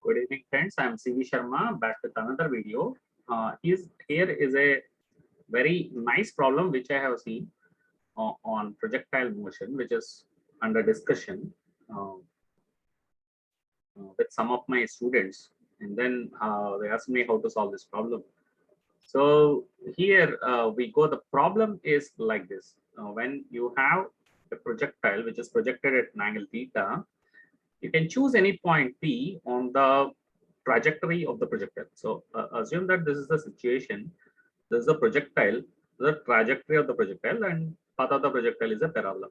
Good evening, friends. I am CV Sharma back with another video. Here is a very nice problem which I have seen on projectile motion, which is under discussion uh, with some of my students, and then they asked me how to solve this problem. So here we go. The problem is like this: when you have a projectile which is projected at an angle theta, you can choose any point P on the trajectory of the projectile. So assume that this is the situation. This is the projectile, the trajectory of the projectile, and path of the projectile is a parabola.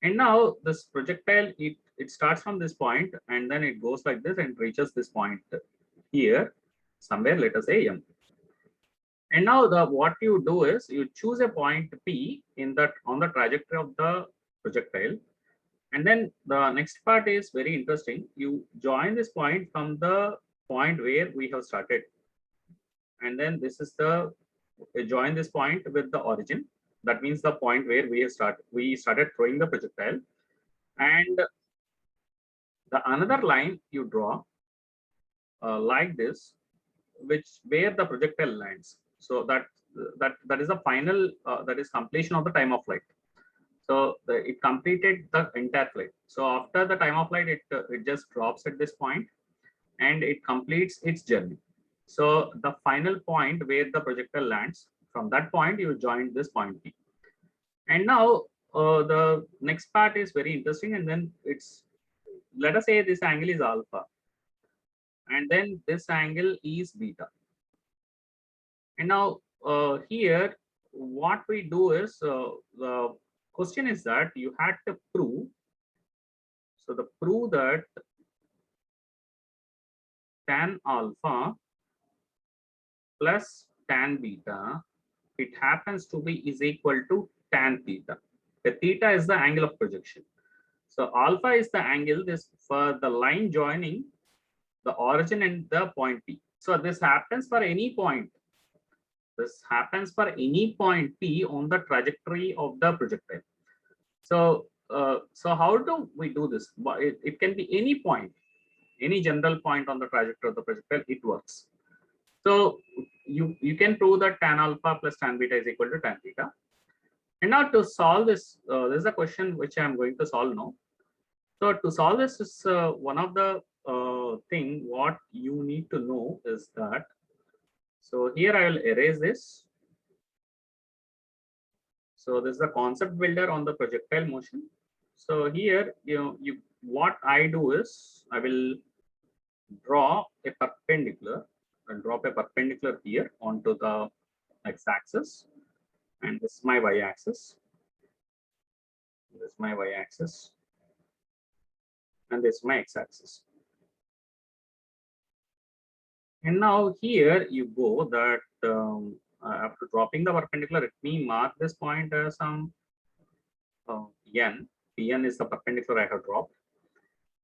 And now this projectile, it starts from this point and then it goes like this and reaches this point here, somewhere, let us say M. And now what you do is you choose a point P in that on the trajectory of the projectile. And then the next part is very interesting. You join this point from the point where we have started. And then this is the join this point with the origin. That means the point where we started throwing the projectile. And the another line you draw like this, where the projectile lands. So that is the final that is completion of the time of flight. So it completed the entire flight. So after the time of flight, it just drops at this point and it completes its journey. So the final point where the projectile lands, from that point you join this point P. And now the next part is very interesting. And then let us say this angle is alpha, and then this angle is beta. And now here what we do is the question is that you had to prove. So the prove that tan alpha plus tan beta, it happens to be is equal to tan theta. The theta is the angle of projection. So alpha is the angle this for the line joining the origin and the point P. So this happens for any point. This happens for any point P on the trajectory of the projectile. So how do we do this? It can be any point, any general point on the trajectory of the projectile. It works. So you can prove that tan alpha plus tan beta is equal to tan theta. And now to solve this, this is a question which I am going to solve now. So to solve this is one of the thing what you need to know is that. So here I will erase this. So this is the concept builder on the projectile motion. So here, what I do is I will draw a perpendicular. I'll drop a perpendicular here onto the x-axis, and this is my y-axis. This is my y-axis, and this is my x-axis. And now here you go that after dropping the perpendicular, let me mark this point as some n. Pn is the perpendicular I have dropped.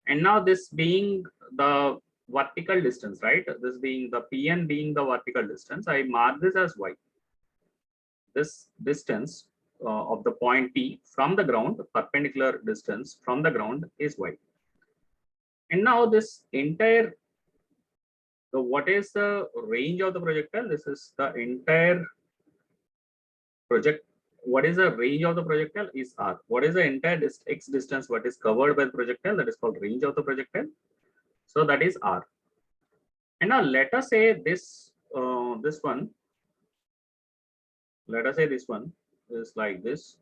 And now this being the vertical distance, right? This being the Pn being the vertical distance, I mark this as y. This distance of the point P from the ground, perpendicular distance from the ground is y. And now this entire, so what is the range of the projectile? This is the entire project. What is the range of the projectile is r. What is the entire x distance what is covered by the projectile? That is called range of the projectile. So that is r. And now let us say this this one. Let us say this one is like this.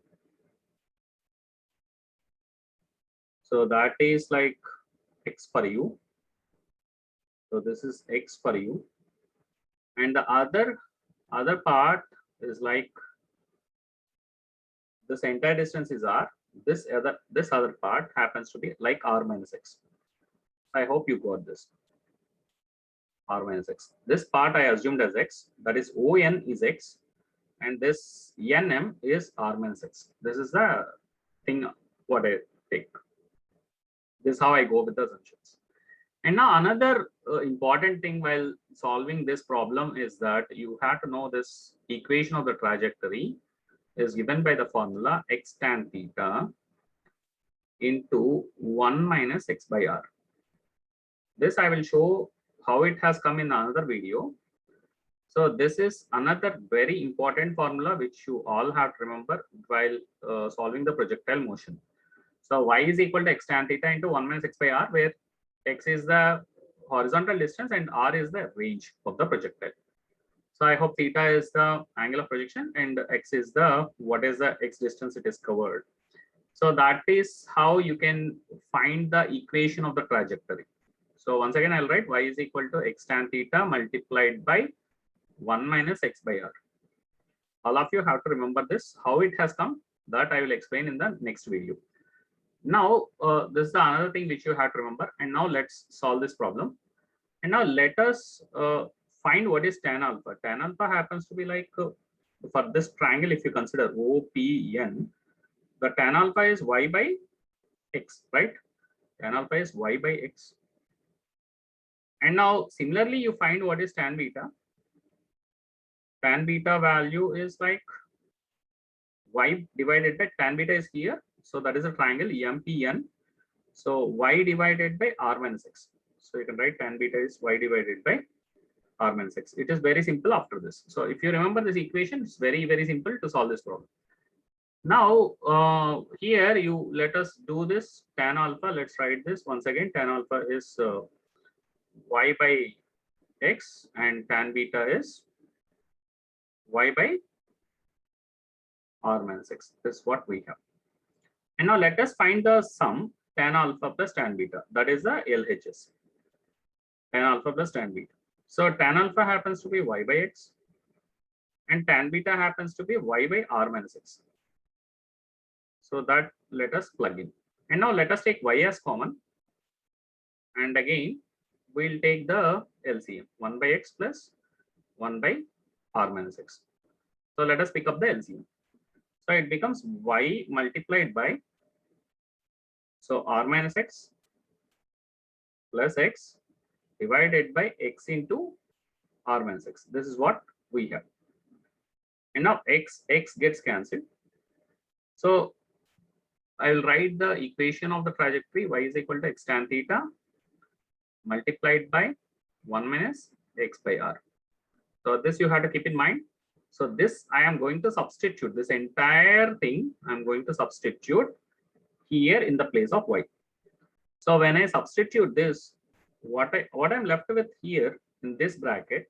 So that is like x for u. So this is x for u, and the other part is like this entire distance is r. This other part happens to be like r minus x. I hope you got this. R minus x. This part I assumed as x. That is ON is x, and this NM is r minus x. This is the thing what I take. This is how I go with the assumptions. And now another important thing while solving this problem is that you have to know this equation of the trajectory is given by the formula x tan theta into 1 minus x by r. This I will show how it has come in another video. So this is another very important formula which you all have to remember while solving the projectile motion. So y is equal to x tan theta into 1 minus x by r, where x is the horizontal distance and r is the range of the projectile. So I hope theta is the angle of projection and x is the what is the x distance it is covered. So that is how you can find the equation of the trajectory. So once again, I'll write y is equal to x tan theta multiplied by 1 minus x by r. All of you have to remember this. How it has come, that I will explain in the next video. Now, this is the another thing which you have to remember. And now let's solve this problem. And now let us find what is tan alpha. Tan alpha happens to be like for this triangle, if you consider OPN, the tan alpha is y by x, right? Tan alpha is y by x. And now similarly, you find what is tan beta. Tan beta value is like y divided by tan beta is here. So that is a triangle MPN. So y divided by r minus x. So you can write tan beta is y divided by r minus x. It is very simple after this. So if you remember this equation, it's very, very simple to solve this problem. Now, here you let us do this tan alpha. Let's write this once again. Tan alpha is y by x and tan beta is y by r minus x. This is what we have. And now let us find the sum tan alpha plus tan beta. That is the LHS. Tan alpha plus tan beta. So tan alpha happens to be y by x and tan beta happens to be y by r minus x. So that let us plug in. And now let us take y as common. And again, we'll take the LCM 1 by x plus 1 by r minus x. So let us pick up the LCM. So it becomes y multiplied by, so r minus x plus x divided by x into r minus x. This is what we have. And now x gets cancelled. So I will write the equation of the trajectory y is equal to x tan theta multiplied by 1 minus x by r. So this you have to keep in mind. So this I am going to substitute, this entire thing I'm going to substitute here in the place of y. So when I substitute this, what I'm left with here in this bracket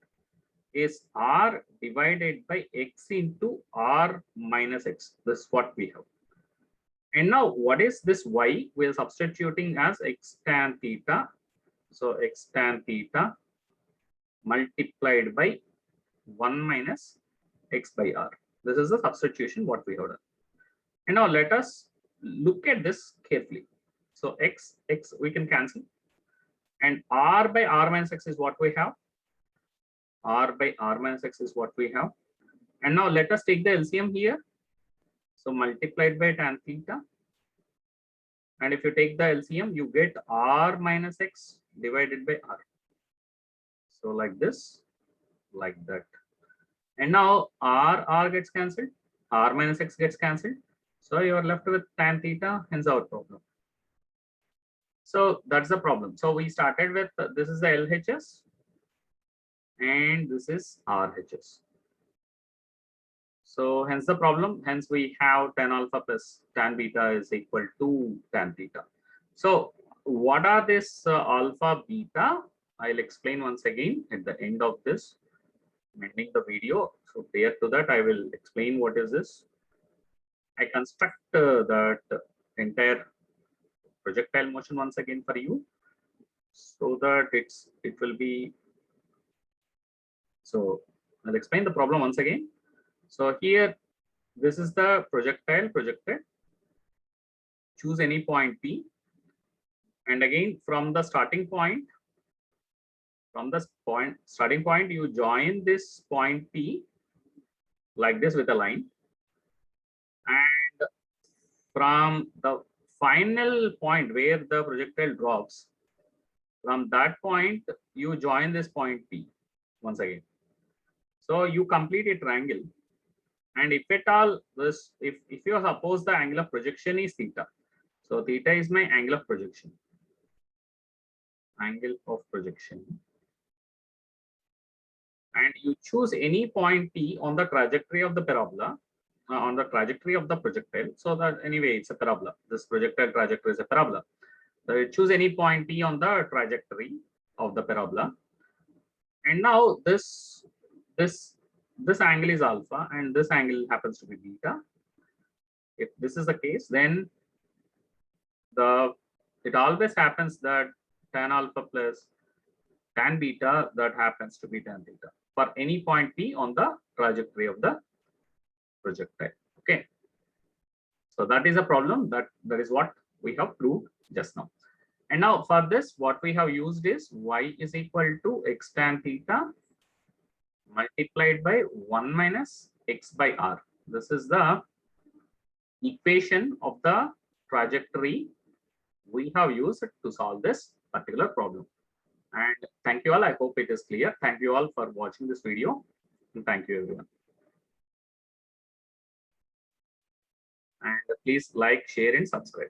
is r divided by x into r minus x. This is what we have. And now what is this y? We are substituting as x tan theta. So x tan theta multiplied by 1 minus x by r. This is the substitution what we have done. And now let us look at this carefully. So x we can cancel. And r by r minus x is what we have. R by r minus x is what we have. And now let us take the LCM here. So multiplied by tan theta. And if you take the LCM, you get r minus x divided by r. So like this, like that. And now r gets cancelled, r minus x gets cancelled. So you are left with tan theta, hence our problem. So that's the problem. So we started with this is the LHS and this is RHS. So hence the problem, hence we have tan alpha plus tan beta is equal to tan theta. So what are this alpha beta? I'll explain once again at the end of this, ending the video. So prior to that, I will explain what is this. I construct that entire projectile motion once again for you, so that it will be. So I'll explain the problem once again. So here, this is the projectile projected. Choose any point P, and again from the starting point. From the starting point, you join this point P like this with a line, and from the final point where the projectile drops, from that point you join this point P once again. So you complete a triangle, and if at all this, if you suppose the angle of projection is theta, so theta is my angle of projection. angle of projection, and you choose any point P on the trajectory of the parabola, on the trajectory of the projectile. So that anyway, it's a parabola. This projectile trajectory is a parabola. So you choose any point P on the trajectory of the parabola. And now this angle is alpha and this angle happens to be beta. If this is the case, then it always happens that tan alpha plus tan beta, that happens to be tan theta for any point P on the trajectory of the projectile. Okay. So that is a problem that is what we have proved just now. And now for this, what we have used is y is equal to x tan theta multiplied by 1 minus x by r. This is the equation of the trajectory we have used to solve this particular problem. And thank you all. I hope it is clear. Thank you all for watching this video. And thank you everyone. And please like, share, and subscribe.